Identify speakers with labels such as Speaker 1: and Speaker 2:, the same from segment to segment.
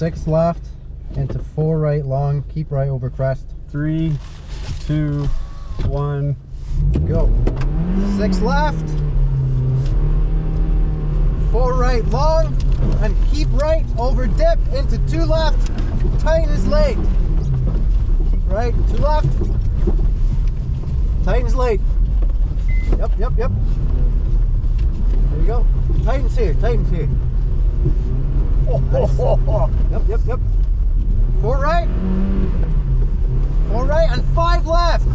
Speaker 1: 6 left into 4 right long, keep right over crest.
Speaker 2: 3, 2, 1,
Speaker 1: go. 6 left, 4 right long, and keep right over dip into 2 left, tightens late. Keep right, 2 left, tightens late. Yep. There you go. Tightens here, tightens here. Nice. Yep. 4 right, 4 right, and 5 left.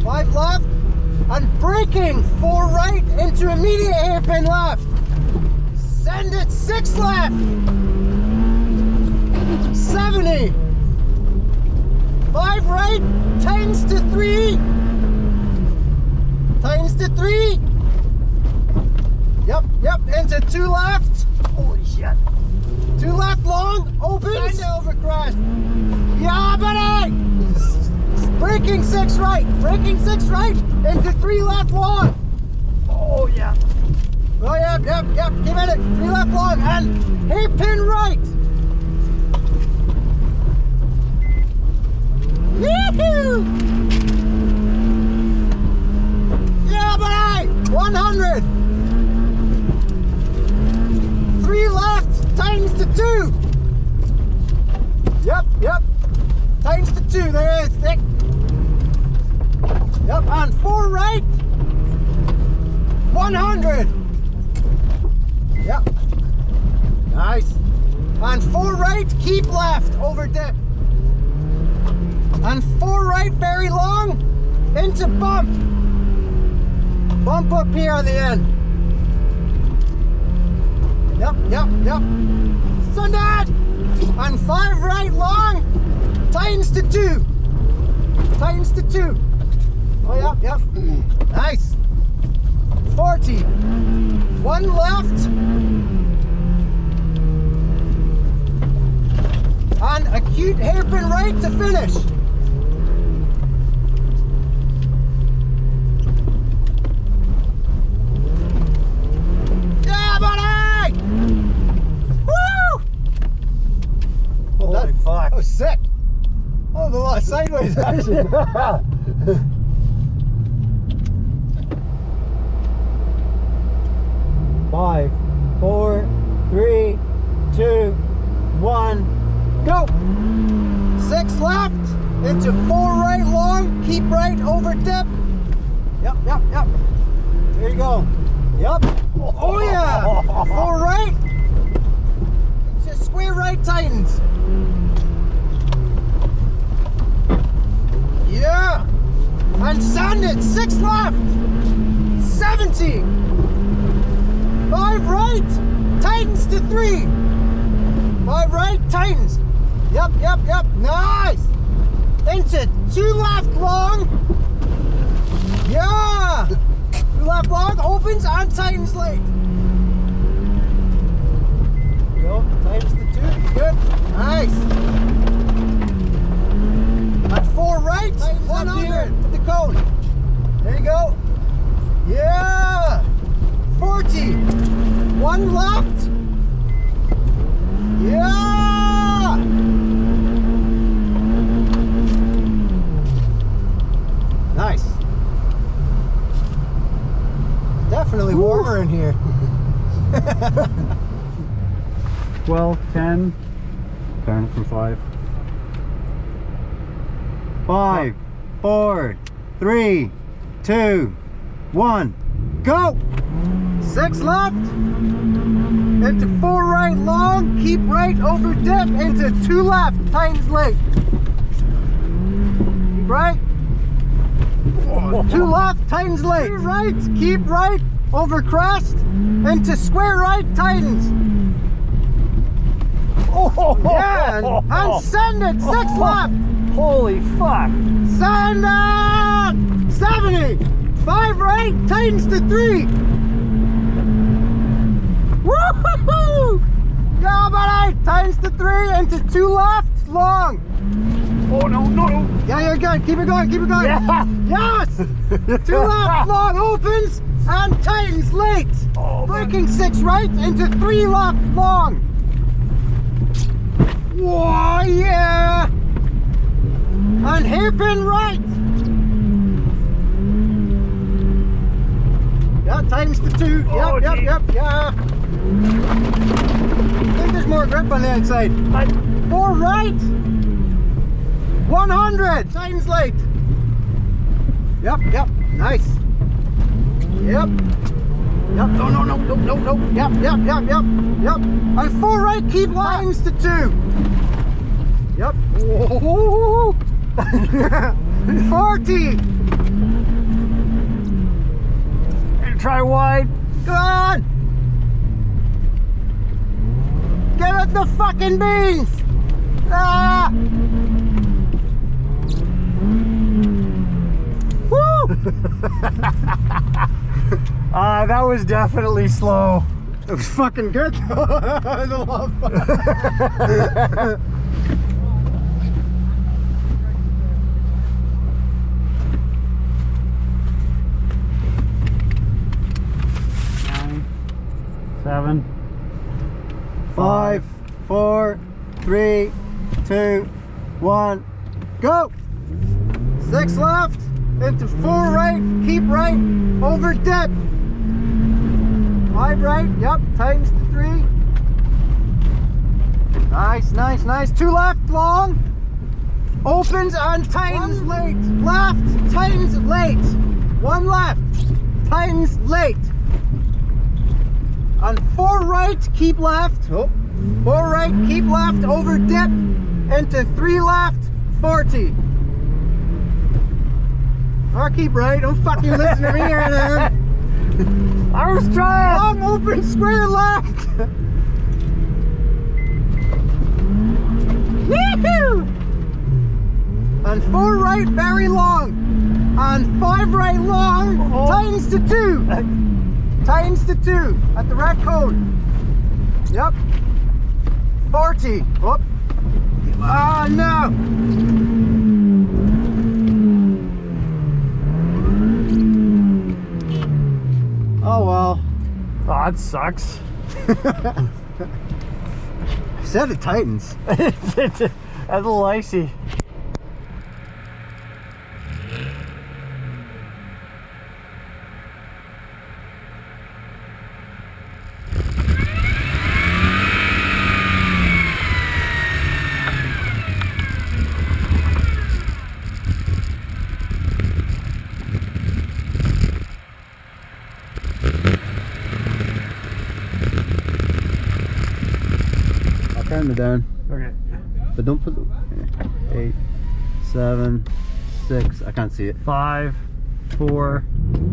Speaker 1: 5 left, and braking 4 right into immediate hairpin left. Send it 6 left. 70. 5 right, tightens to 3. Tightens to 3. Yep, into 2 left. Holy shit. 2 left long, opens. Over crest. Yeah, buddy! Braking 6 right, into 3 left long. Oh, yeah. Oh, yep. Keep at it. 3 left long, and hairpin right. Yee-hoo! Yeah, buddy! 100. 3 left, tightens to 2. Yep. Tightens to 2, there it is, thick. Yep, on 4 right. 100. Yep. Nice. On 4 right, keep left, over dip. On 4 right, very long, into bump. Bump up here on the end. Yep. Send that. On 5 right long, tightens to 2. Oh, yep. Nice. 40. 1 left. On acute hairpin right to finish. Yeah, buddy! Woo! Holy fuck. That was sick. Oh, the lot of sideways action. 5, 4, 3, 2, 1, go! 6 left, into 4 right long, keep right over dip. Yep. There you go. Yep. Oh yeah! 4 right, just square right tightens. Yeah! And sand it, 6 left, 70. 5 right, tightens to 3. 5 right, tightens. Yep. Nice. Into 2 left long. Yeah. 2 left long, opens and tightens late. There you go. Tightens to 2. Good. Nice. At 4 right, 100. Put the cone. There you go. Yeah. 40. 1 left. Yeah. Nice. Definitely warmer in here.
Speaker 2: 12, 10. Turn from 5. 5, 4, 3, 2, 1, go! 6 left, into 4 right long, keep right over dip, into 2 left, tightens late. Keep right, 2 left, tightens late. 2 right, keep right, over crest, into square right, tightens. Oh, yeah, and send it, 6 left. Holy fuck!
Speaker 1: Send it, 70. 5 right, tightens to 3. Woo-hoo-hoo! Yeah, buddy! Tightens to 3 into 2 left, long.
Speaker 2: Oh no!
Speaker 1: Yeah, you're good. Keep it going.
Speaker 2: Yeah!
Speaker 1: Yes! 2 left, long, opens and tightens late.
Speaker 2: Oh,
Speaker 1: braking 6 right into 3 left, long. Whoa, yeah! And hairpin right! Yeah, times the 2.
Speaker 3: Oh,
Speaker 1: Yep,
Speaker 3: gee.
Speaker 1: yeah. I think there's more grip on the outside. 4 right! 100! Times late. Yep, nice. Yep. No. Yep. And 4 right, keep lines to 2. Yep. Whoa. 40.
Speaker 3: And try wide.
Speaker 1: Come on. Get at the fucking beans. Ah. Woo.
Speaker 3: That was definitely slow.
Speaker 1: It was fucking good though. I love it.
Speaker 3: 7.
Speaker 1: 5, 4, 3, 2, 1, go! 6 left, into 4 right, keep right, over dip. 5 right, yep, times the 3. Nice. 2 left, long. Opens and tightens late. Left, tightens late. 1 left, tightens late. And 4 right, keep left. Oh. 4 right, keep left, over dip, into 3 left, 40. Or keep right, don't fucking listen to me here then.
Speaker 3: I was trying.
Speaker 1: Long, open, square left. Woohoo! And 4 right, very long. And 5 right, long, tightens to 2. Tightens to 2 at the red cone. Yep. 40. Whoop. Ah, no. Oh well.
Speaker 3: Oh, that sucks.
Speaker 1: I said it tightens.
Speaker 3: That's a little icy.
Speaker 1: Turn it down,
Speaker 3: Okay.
Speaker 1: but don't put 8, 7, 6. I can't see it.
Speaker 3: 5, 4,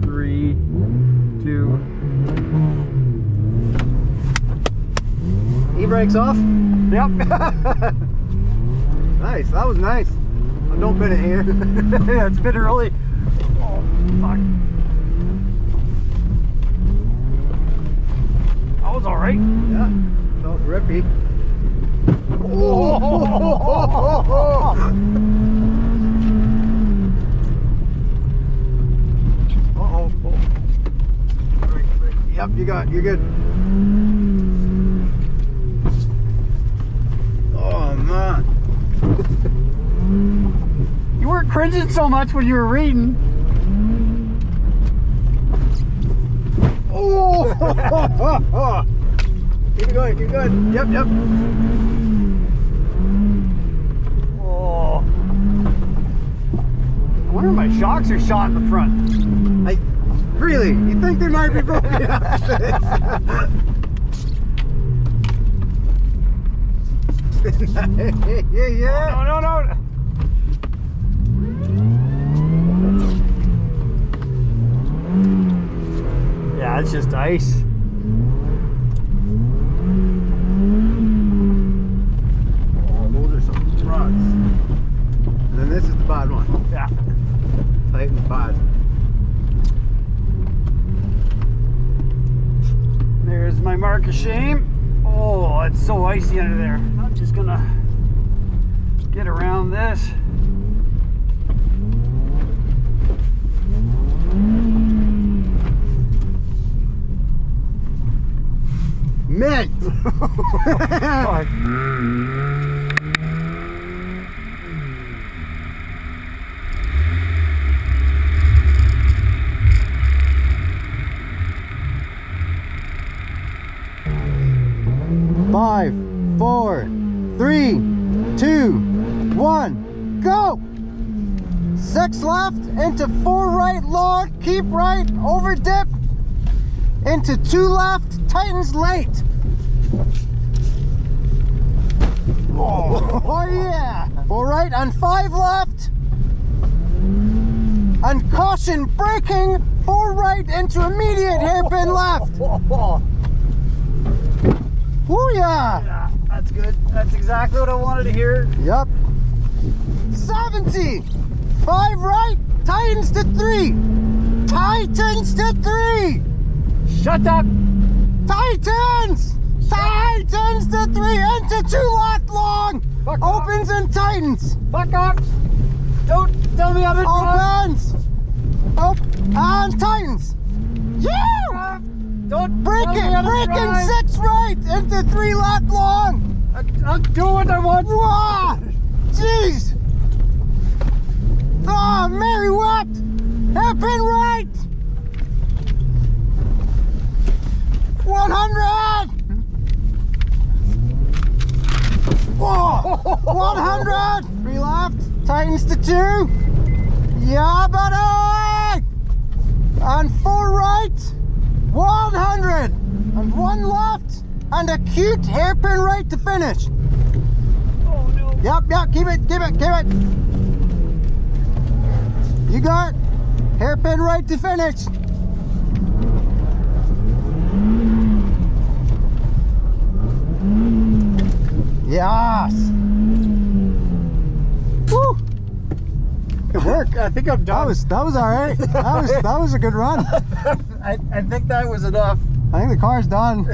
Speaker 3: 3, 2.
Speaker 1: E-brakes off.
Speaker 3: Yep.
Speaker 1: Nice. That was nice. I don't put it here.
Speaker 3: Yeah, it's been early. Oh, fuck. That was alright.
Speaker 1: Yeah. Felt rippy. Oh. Uh-oh. Right. Yep, you're good. Oh man.
Speaker 3: You weren't cringing so much when you were reading.
Speaker 1: Oh. Keep going. Yep.
Speaker 3: Oh. I wonder if my shocks are shot in the front.
Speaker 1: Really? You think they might be broken after this? Yeah.
Speaker 3: No. Yeah, it's just ice.
Speaker 1: Oh, those are some ruts. And then this is the bad one.
Speaker 3: Yeah.
Speaker 1: Tight and bad.
Speaker 3: There's my mark of shame. Oh, it's so icy under there. I'm just gonna get around this.
Speaker 1: Mint!
Speaker 3: Fuck.
Speaker 2: 5, 4, 3, 2, 1, go! 6 left, into 4 right long, keep right, over dip, into 2 left, tightens late. Oh yeah! 4 right and 5 left. And caution, braking, 4 right into immediate hairpin left. Woo yeah!
Speaker 3: Yeah, that's good. That's exactly what I wanted to hear.
Speaker 2: Yep. 70. 5 right, tightens to 3. Tightens to 3.
Speaker 3: Shut up!
Speaker 2: Tightens! Tightens to 3, into 2 left long.
Speaker 3: Fuck off.
Speaker 2: Opens and tightens.
Speaker 3: Fuck off! Don't tell me I'm in front.
Speaker 2: Opens. Up and tightens. Yeah!
Speaker 3: Don't
Speaker 2: Braking,
Speaker 3: tell me I'm in
Speaker 2: braking,
Speaker 3: front.
Speaker 2: 6 right, into 3 left long.
Speaker 3: I'll do what I want.
Speaker 2: Wow! Jeez! Oh, Mary wept! Hairpin right! 100! Whoa! 100! 3 left, tightens to 2. Yeah, buddy! And 4 right, 100! And 1 left, and a cute hairpin right to finish.
Speaker 3: Oh no.
Speaker 2: Yep, keep it. You got it. Hairpin right to finish. Yes. Woo. Good work.
Speaker 3: I think I'm done.
Speaker 2: That was all right. That was a good run.
Speaker 3: I think that was enough.
Speaker 2: I think the car's done.